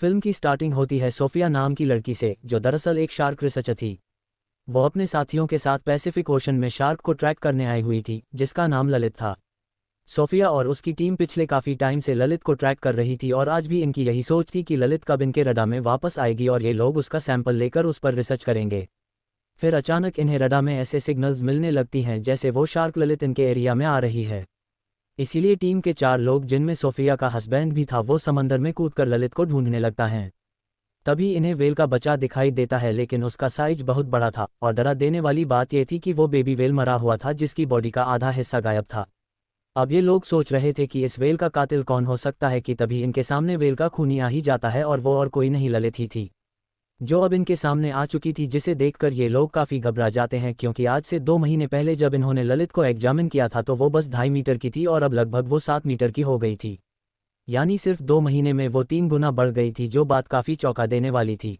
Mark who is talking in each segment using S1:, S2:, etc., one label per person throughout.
S1: Film की starting होती है सोफिया नाम की लड़की से, जो दरअसल एक शार्क रिसर्चर थी। वो अपने साथियों के साथ पैसिफिक ओशन में शार्क को ट्रैक करने आई हुई थी, जिसका नाम ललित था। सोफिया और उसकी टीम पिछले काफ़ी टाइम से ललित को ट्रैक कर रही थी और आज भी इनकी यही सोच थी कि ललित कब इनके रडार में वापस आएगी और ये लोग उसका सैंपल लेकर उस पर रिसर्च करेंगे। फिर अचानक इन्हें रडार में ऐसे सिग्नल्स मिलने लगती हैं जैसे वो शार्क ललित इनके एरिया में आ रही है। इसीलिए टीम के 4 लोग, जिनमें सोफिया का हस्बैंड भी था, वो समंदर में कूदकर ललित को ढूंढने लगता है। तभी इन्हें वेल का बच्चा दिखाई देता है, लेकिन उसका साइज बहुत बड़ा था और डरा देने वाली बात यह थी कि वो बेबी वेल मरा हुआ था जिसकी बॉडी का आधा हिस्सा गायब था। अब ये लोग सोच रहे थे कि इस वेल का कातिल कौन हो सकता है कि तभी इनके सामने वेल का खूनी आ ही जाता है और वो और कोई नहीं ललित ही थी, जो अब इनके सामने आ चुकी थी, जिसे देखकर ये लोग काफ़ी घबरा जाते हैं क्योंकि आज से 2 महीने पहले जब इन्होंने ललित को एग्जामिन किया था तो वो बस 2.5 मीटर की थी और अब लगभग वो 7 मीटर की हो गई थी। यानी सिर्फ 2 महीने में वो 3 गुना बढ़ गई थी, जो बात काफ़ी चौंका देने वाली थी।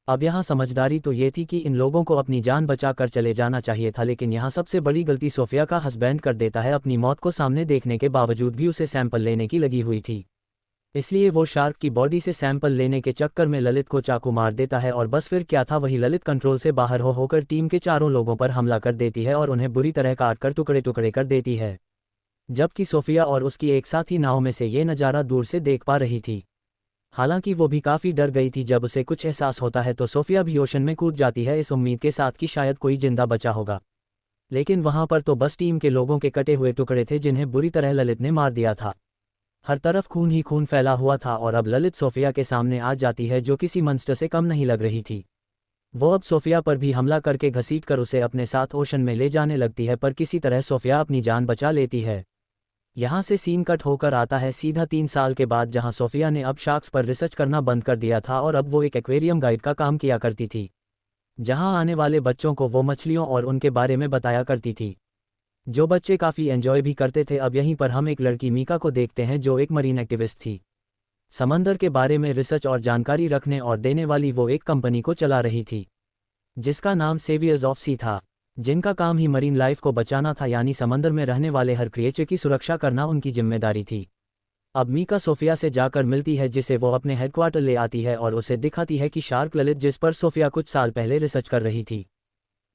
S1: अब यहाँ समझदारी तो ये थी कि इन लोगों को अपनी जान बचा कर चले जाना चाहिए था, लेकिन यहाँ सबसे बड़ी गलती सोफिया का हस्बैंड कर देता है। अपनी मौत को सामने देखने के बावजूद भी उसे सैंपल लेने की लगी हुई थी, इसलिए वो शार्क की बॉडी से सैंपल लेने के चक्कर में ललित को चाकू मार देता है और बस फिर क्या था, वही ललित कंट्रोल से बाहर होकर टीम के 4 लोगों पर हमला कर देती है और उन्हें बुरी तरह काट कर टुकड़े टुकड़े कर देती है। जबकि सोफिया और उसकी एक साथी नाव में से ये नज़ारा दूर से देख पा रही थी। हालांकि वो भी काफ़ी डर गई थी। जब उसे कुछ एहसास होता है तो सोफिया भी ओशन में कूद जाती है, इस उम्मीद के साथ कि शायद कोई जिंदा बचा होगा, लेकिन वहां पर तो बस टीम के लोगों के कटे हुए टुकड़े थे जिन्हें बुरी तरह ललित ने मार दिया था। हर तरफ खून ही खून फैला हुआ था और अब ललित सोफिया के सामने आ जाती है, जो किसी मॉन्स्टर से कम नहीं लग रही थी। वो अब सोफिया पर भी हमला करके घसीटकर उसे अपने साथ ओशन में ले जाने लगती है, पर किसी तरह सोफिया अपनी जान बचा लेती है। यहाँ से सीन कट होकर आता है सीधा 3 साल के बाद, जहाँ सोफिया ने अब शार्क्स पर रिसर्च करना बंद कर दिया था और अब वो एक एक्वेरियम गाइड का काम किया करती थी, जहाँ आने वाले बच्चों को वो मछलियों और उनके बारे में बताया करती थी, जो बच्चे काफ़ी एंजॉय भी करते थे। अब यहीं पर हम एक लड़की मीका को देखते हैं, जो एक मरीन एक्टिविस्ट थी। समंदर के बारे में रिसर्च और जानकारी रखने और देने वाली वो एक कंपनी को चला रही थी, जिसका नाम सेवियर्स ऑफ सी था, जिनका काम ही मरीन लाइफ को बचाना था, यानी समंदर में रहने वाले हर क्रिएचर की सुरक्षा करना उनकी जिम्मेदारी थी। अब मीका सोफिया से जाकर मिलती है, जिसे वो अपने हेडक्वार्टर ले आती है और उसे दिखाती है कि शार्क ललित, जिस पर सोफिया कुछ साल पहले रिसर्च कर रही थी,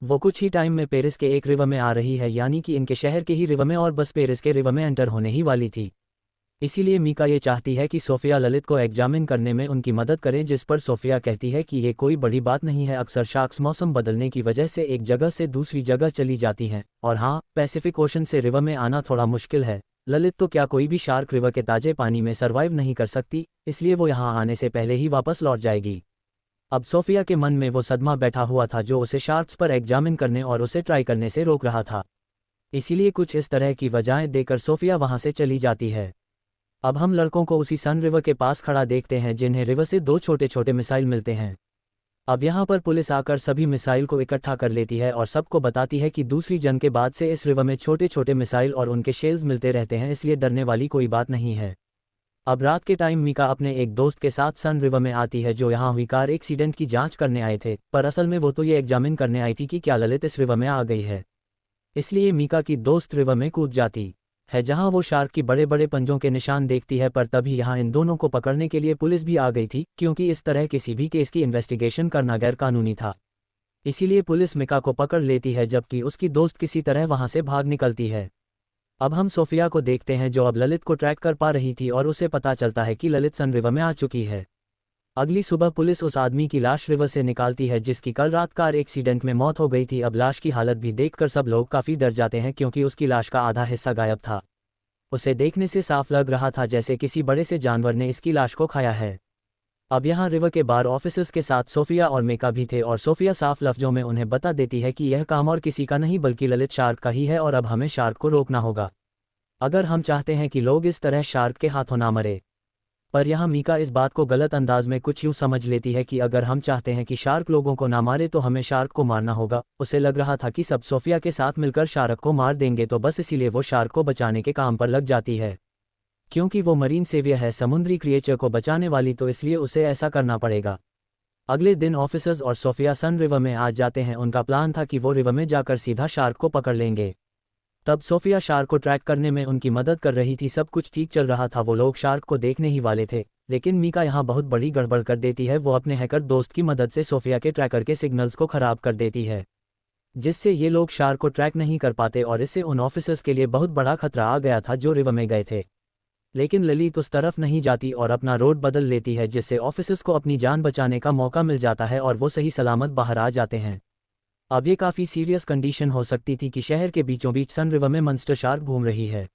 S1: वो कुछ ही टाइम में पेरिस के एक रिवर में आ रही है, यानी कि इनके शहर के ही रिवर में, और बस पेरिस के रिवर में एंटर होने ही वाली थी। इसीलिए मीका ये चाहती है कि सोफिया ललित को एग्जामिन करने में उनकी मदद करें, जिस पर सोफिया कहती है कि ये कोई बड़ी बात नहीं है, अक्सर शार्क्स मौसम बदलने की वजह से एक जगह से दूसरी जगह चली जाती हैं, और हाँ, पैसिफिक ओशन से रिवर में आना थोड़ा मुश्किल है। ललित तो क्या, कोई भी शार्क रिवर के ताजे पानी में सर्वाइव नहीं कर सकती, इसलिए वो यहाँ आने से पहले ही वापस लौट जाएगी। अब सोफिया के मन में वो सदमा बैठा हुआ था जो उसे शार्क्स पर एग्जामिन करने और उसे ट्राई करने से रोक रहा था, इसीलिए कुछ इस तरह की वजहें देकर सोफिया वहां से चली जाती है। अब हम लड़कों को उसी सन रिवर के पास खड़ा देखते हैं, जिन्हें रिवर से 2 छोटे छोटे मिसाइल मिलते हैं। अब यहाँ पर पुलिस आकर सभी मिसाइल को इकट्ठा कर लेती है और सबको बताती है कि दूसरी जंग के बाद से इस रिवर में छोटे छोटे मिसाइल और उनके शेल्स मिलते रहते हैं, इसलिए डरने वाली कोई बात नहीं है। अब रात के टाइम मीका अपने एक दोस्त के साथ सन रिवर में आती है, जो यहाँ हुई कार एक्सीडेंट की जांच करने आए थे, पर असल में वो तो ये एग्जामिन करने आई थी कि क्या ललित इस रिवर में आ गई है। इसलिए मीका की दोस्त रिवर में कूद जाती है, जहाँ वो शार्क की बड़े बड़े पंजों के निशान देखती है, पर तभी यहाँ इन दोनों को पकड़ने के लिए पुलिस भी आ गई थी, क्योंकि इस तरह किसी भी केस की इन्वेस्टिगेशन करना गैरकानूनी था। इसीलिए पुलिस मीका को पकड़ लेती है, जबकि उसकी दोस्त किसी तरह वहाँ से भाग निकलती है। अब हम सोफिया को देखते हैं, जो अब ललित को ट्रैक कर पा रही थी, और उसे पता चलता है कि ललित सन रिवर में आ चुकी है। अगली सुबह पुलिस उस आदमी की लाश रिवर से निकालती है, जिसकी कल रात कार एक्सीडेंट में मौत हो गई थी। अब लाश की हालत भी देखकर सब लोग काफ़ी डर जाते हैं, क्योंकि उसकी लाश का आधा हिस्सा गायब था। उसे देखने से साफ लग रहा था जैसे किसी बड़े से जानवर ने इसकी लाश को खाया है। अब यहाँ रिवर के बार ऑफिसर्स के साथ सोफिया और मीका भी थे, और सोफिया साफ लफ्जों में उन्हें बता देती है कि यह काम और किसी का नहीं बल्कि ललित शार्क का ही है, और अब हमें शार्क को रोकना होगा अगर हम चाहते हैं कि लोग इस तरह शार्क के हाथों ना मरे। पर यहाँ मीका इस बात को गलत अंदाज में कुछ यूँ समझ लेती है कि अगर हम चाहते हैं कि शार्क लोगों को ना मारे तो हमें शार्क को मारना होगा। उसे लग रहा था कि सब सोफिया के साथ मिलकर शार्क को मार देंगे, तो बस इसीलिए वो शार्क को बचाने के काम पर लग जाती है। क्योंकि वो मरीन सेवियर है, समुद्री क्रिएचर को बचाने वाली, तो इसलिए उसे ऐसा करना पड़ेगा। अगले दिन ऑफिसर्स और सोफिया सन रिवर में आ जाते हैं। उनका प्लान था कि वो रिवर में जाकर सीधा शार्क को पकड़ लेंगे। तब सोफिया शार्क को ट्रैक करने में उनकी मदद कर रही थी। सब कुछ ठीक चल रहा था, वो लोग शार्क को देखने ही वाले थे, लेकिन मीका यहाँ बहुत बड़ी गड़बड़ कर देती है। वो अपने हैकर दोस्त की मदद से सोफिया के ट्रैकर के सिग्नल्स को खराब कर देती है, जिससे ये लोग शार्क को ट्रैक नहीं कर पाते और इससे उन ऑफिसर्स के लिए बहुत बड़ा खतरा आ गया था जो रिवर में गए थे। लेकिन ललित उस तरफ नहीं जाती और अपना रोड बदल लेती है, जिससे ऑफिसर्स को अपनी जान बचाने का मौका मिल जाता है और वो सही सलामत बाहर आ जाते हैं। अब ये काफ़ी सीरियस कंडीशन हो सकती थी कि शहर के बीचों बीच सन रिवर में मॉन्स्टर शार्क घूम रही है,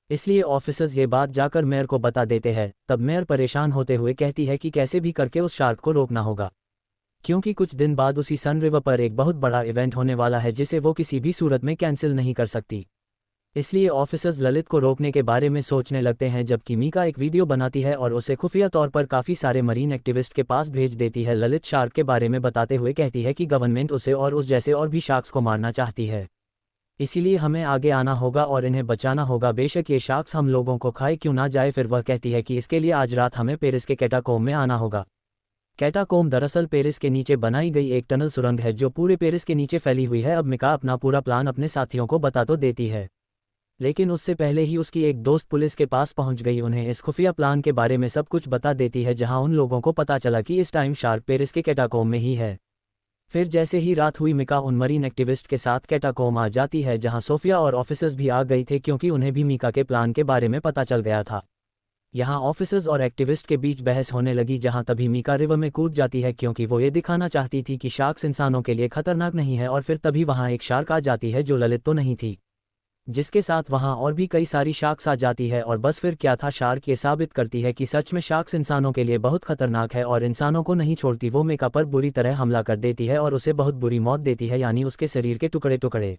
S1: इसलिए ऑफिसर्स ये बात जाकर मेयर को बता देते हैं। तब मेयर परेशान होते हुए कहती है कि कैसे भी करके उस शार्क को रोकना होगा, क्योंकि कुछ दिन बाद उसी सन रिवर पर एक बहुत बड़ा इवेंट होने वाला है जिसे वो किसी भी सूरत में कैंसिल नहीं कर सकती। इसलिए ऑफिसर्स ललित को रोकने के बारे में सोचने लगते हैं, जबकि मीका एक वीडियो बनाती है और उसे खुफिया तौर पर काफ़ी सारे मरीन एक्टिविस्ट के पास भेज देती है। ललित शार्क के बारे में बताते हुए कहती है कि गवर्नमेंट उसे और उस जैसे और भी शार्क्स को मारना चाहती है, इसीलिए हमें आगे आना होगा और इन्हें बचाना होगा। बेशक ये शार्क्स हम लोगों को खाए क्यों ना जाए। फिर वह कहती है कि इसके लिए आज रात हमें पेरिस के कैटाकोम में आना होगा। कैटाकोम दरअसल पेरिस के नीचे बनाई गई एक टनल सुरंग है जो पूरे पेरिस के नीचे फैली हुई है। अब मीका अपना पूरा प्लान अपने साथियों को बता तो देती है, लेकिन उससे पहले ही उसकी एक दोस्त पुलिस के पास पहुंच गई उन्हें इस खुफिया प्लान के बारे में सब कुछ बता देती है, जहां उन लोगों को पता चला कि इस टाइम शार्क पेरिस के कैटाकोम में ही है। फिर जैसे ही रात हुई मीका उन मरीन एक्टिविस्ट के साथ कैटाकोम आ जाती है, जहां सोफिया और ऑफिसर्स भी आ गई थे क्योंकि उन्हें भी मीका के प्लान के बारे में पता चल गया था। यहाँ ऑफिसर्स और एक्टिविस्ट के बीच बहस होने लगी, जहां तभी मीका रिवर में कूद जाती है क्योंकि वो ये दिखाना चाहती थी कि शार्क्स इंसानों के लिए खतरनाक नहीं है। और फिर तभी वहाँ एक शार्क आ जाती है जो ललित तो नहीं थी, जिसके साथ वहाँ और भी कई सारी शार्क्स आ जाती है। और बस फिर क्या था, शार्क ये साबित करती है कि सच में शार्क्स इंसानों के लिए बहुत खतरनाक है और इंसानों को नहीं छोड़ती। वो मीका पर बुरी तरह हमला कर देती है और उसे बहुत बुरी मौत देती है, यानी उसके शरीर के टुकड़े टुकड़े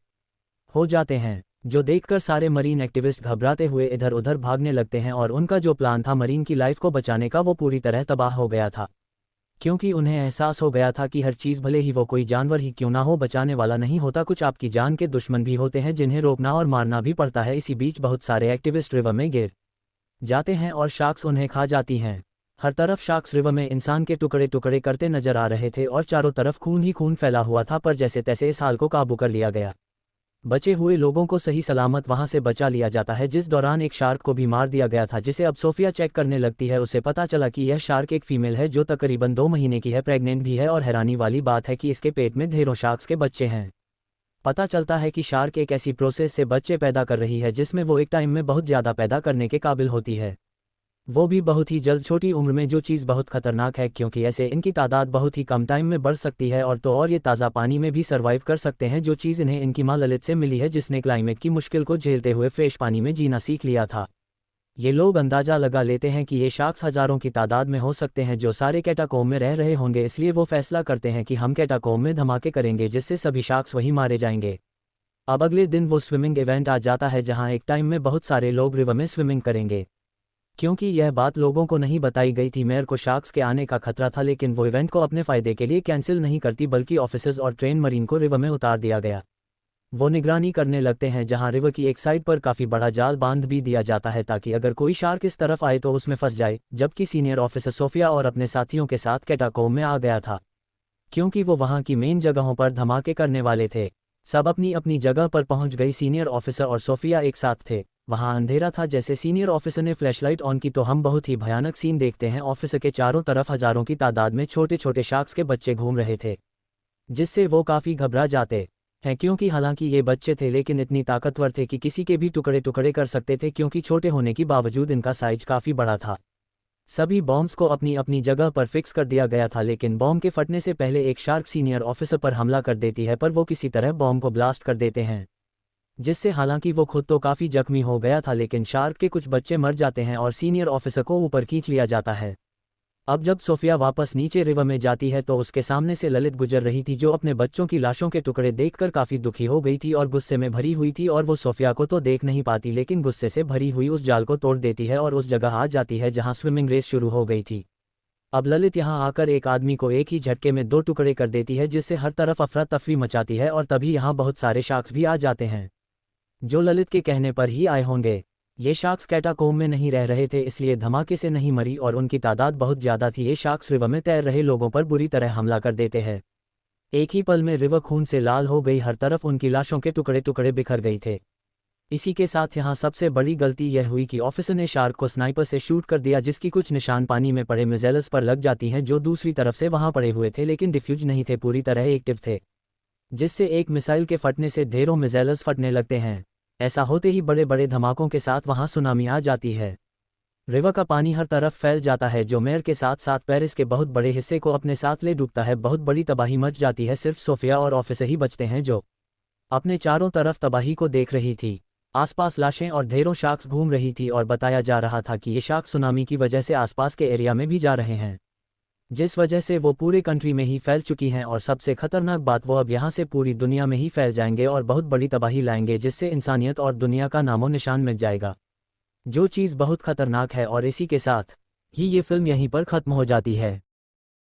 S1: हो जाते हैं, जो देखकर सारे मरीन एक्टिविस्ट घबराते हुए इधर उधर भागने लगते हैं। और उनका जो प्लान था मरीन की लाइफ को बचाने का, वो पूरी तरह तबाह हो गया था, क्योंकि उन्हें एहसास हो गया था कि हर चीज़, भले ही वो कोई जानवर ही क्यों ना हो, बचाने वाला नहीं होता। कुछ आपकी जान के दुश्मन भी होते हैं जिन्हें रोकना और मारना भी पड़ता है। इसी बीच बहुत सारे एक्टिविस्ट रिवर में गिर जाते हैं और शार्क्स उन्हें खा जाती हैं। हर तरफ शार्क्स रिवर में इंसान के टुकड़े टुकड़े करते नजर आ रहे थे और चारों तरफ खून ही खून फैला हुआ था, पर जैसे तैसे इस हाल को काबू कर लिया गया। बचे हुए लोगों को सही सलामत वहां से बचा लिया जाता है, जिस दौरान एक शार्क को भी मार दिया गया था, जिसे अब सोफिया चेक करने लगती है। उसे पता चला कि यह शार्क एक फीमेल है जो तकरीबन 2 महीने की है, प्रेग्नेंट भी है, और हैरानी वाली बात है कि इसके पेट में ढेरों शार्क्स के बच्चे हैं। पता चलता है कि शार्क एक ऐसी प्रोसेस से बच्चे पैदा कर रही है जिसमें वो एक टाइम में बहुत ज़्यादा पैदा करने के काबिल होती है, वो भी बहुत ही जल्द, छोटी उम्र में, जो चीज़ बहुत खतरनाक है क्योंकि ऐसे इनकी तादाद बहुत ही कम टाइम में बढ़ सकती है। और ये ताज़ा पानी में भी सर्वाइव कर सकते हैं, जो चीज़ इन्हें इनकी माँ ललित से मिली है, जिसने क्लाइमेट की मुश्किल को झेलते हुए फ्रेश पानी में जीना सीख लिया था। ये लोग अंदाज़ा लगा लेते हैं कि ये शार्क्स हज़ारों की तादाद में हो सकते हैं जो सारे कैटाकोम में रह रहे होंगे, इसलिए वो फैसला करते हैं कि हम कैटाकोम में धमाके करेंगे जिससे सभी शार्क्स वहीं मारे जाएंगे। अब अगले दिन वो स्विमिंग इवेंट आ जाता है जहाँ एक टाइम में बहुत सारे लोग रिवर में स्विमिंग करेंगे। क्योंकि यह बात लोगों को नहीं बताई गई थी, मेयर को शार्क्स के आने का खतरा था, लेकिन वो इवेंट को अपने फ़ायदे के लिए कैंसिल नहीं करती, बल्कि ऑफिसर्स और ट्रेन मरीन को रिवर में उतार दिया गया। वो निगरानी करने लगते हैं, जहां रिवर की एक साइड पर काफ़ी बड़ा जाल बांध भी दिया जाता है ताकि अगर कोई शार्क इस तरफ आए तो उसमें फंस जाए। जबकि सीनियर ऑफिसर सोफिया और अपने साथियों के साथ कैटाकोम में आ गया था, क्योंकि वो वहाँ की मेन जगहों पर धमाके करने वाले थे। सब अपनी अपनी जगह पर पहुँच गई। सीनियर ऑफिसर और सोफिया एक साथ थे। वहाँ अंधेरा था। जैसे सीनियर ऑफिसर ने फ्लैशलाइट ऑन की तो हम बहुत ही भयानक सीन देखते हैं। ऑफिसर के चारों तरफ हज़ारों की तादाद में छोटे छोटे शार्क्स के बच्चे घूम रहे थे, जिससे वो काफ़ी घबरा जाते हैं, क्योंकि हालांकि ये बच्चे थे लेकिन इतनी ताकतवर थे कि किसी के भी टुकड़े टुकड़े कर सकते थे, क्योंकि छोटे होने की बावजूद इनका साइज काफ़ी बड़ा था। सभी बॉम्ब्स को अपनी अपनी जगह पर फिक्स कर दिया गया था, लेकिन बॉम्ब के फटने से पहले एक शार्क सीनियर ऑफिसर पर हमला कर देती है, पर वो किसी तरह बॉम्ब को ब्लास्ट कर देते हैं, जिससे हालांकि वो खुद तो काफ़ी जख्मी हो गया था, लेकिन शार्क के कुछ बच्चे मर जाते हैं और सीनियर ऑफिसर को ऊपर खींच लिया जाता है। अब जब सोफिया वापस नीचे रिवर में जाती है तो उसके सामने से ललित गुजर रही थी, जो अपने बच्चों की लाशों के टुकड़े देखकर काफ़ी दुखी हो गई थी और गुस्से में भरी हुई थी। और वो सोफिया को तो देख नहीं पाती, लेकिन गुस्से से भरी हुई उस जाल को तोड़ देती है और उस जगह आ जाती है जहाँ स्विमिंग रेस शुरू हो गई थी। अब ललित यहाँ आकर एक आदमी को एक ही झटके में 2 टुकड़े कर देती है, जिससे हर तरफ अफरा तफरी मचाती है। और तभी यहाँ बहुत सारे शार्क्स भी आ जाते हैं, जो ललित के कहने पर ही आए होंगे। ये शार्क्स कैटाकोम में नहीं रह रहे थे, इसलिए धमाके से नहीं मरी और उनकी तादाद बहुत ज़्यादा थी। ये शार्क्स रिवर में तैर रहे लोगों पर बुरी तरह हमला कर देते हैं। एक ही पल में रिवर खून से लाल हो गई, हर तरफ उनकी लाशों के टुकड़े टुकड़े बिखर गई थे। इसी के साथ यहाँ सबसे बड़ी गलती यह हुई कि ऑफिसर ने शार्क को स्नाइपर से शूट कर दिया, जिसकी कुछ निशान पानी में पड़े मिज़ाइल्स पर लग जाती हैं जो दूसरी तरफ से वहां पड़े हुए थे लेकिन डिफ्यूज नहीं थे, पूरी तरह एक्टिव थे, जिससे एक मिसाइल के फटने से ढेरों मिज़ाइल्स फटने लगते हैं। ऐसा होते ही बड़े बड़े धमाकों के साथ वहां सुनामी आ जाती है। रिवर का पानी हर तरफ फैल जाता है जो मेयर के साथ साथ पेरिस के बहुत बड़े हिस्से को अपने साथ ले डूबता है। बहुत बड़ी तबाही मच जाती है, सिर्फ सोफिया और ऑफिसर ही बचते हैं जो अपने चारों तरफ तबाही को देख रही थी। आसपास लाशें और ढेरों शार्क्स घूम रही थी और बताया जा रहा था कि ये शार्क सुनामी की वजह से आसपास के एरिया में भी जा रहे हैं, जिस वजह से वो पूरे कंट्री में ही फैल चुकी हैं और सबसे खतरनाक बात वो अब यहाँ से पूरी दुनिया में ही फैल जाएंगे और बहुत बड़ी तबाही लाएंगे, जिससे इंसानियत और दुनिया का नामो निशान मिट जाएगा, जो चीज़ बहुत खतरनाक है। और इसी के साथ ही ये फिल्म यहीं पर ख़त्म हो जाती है।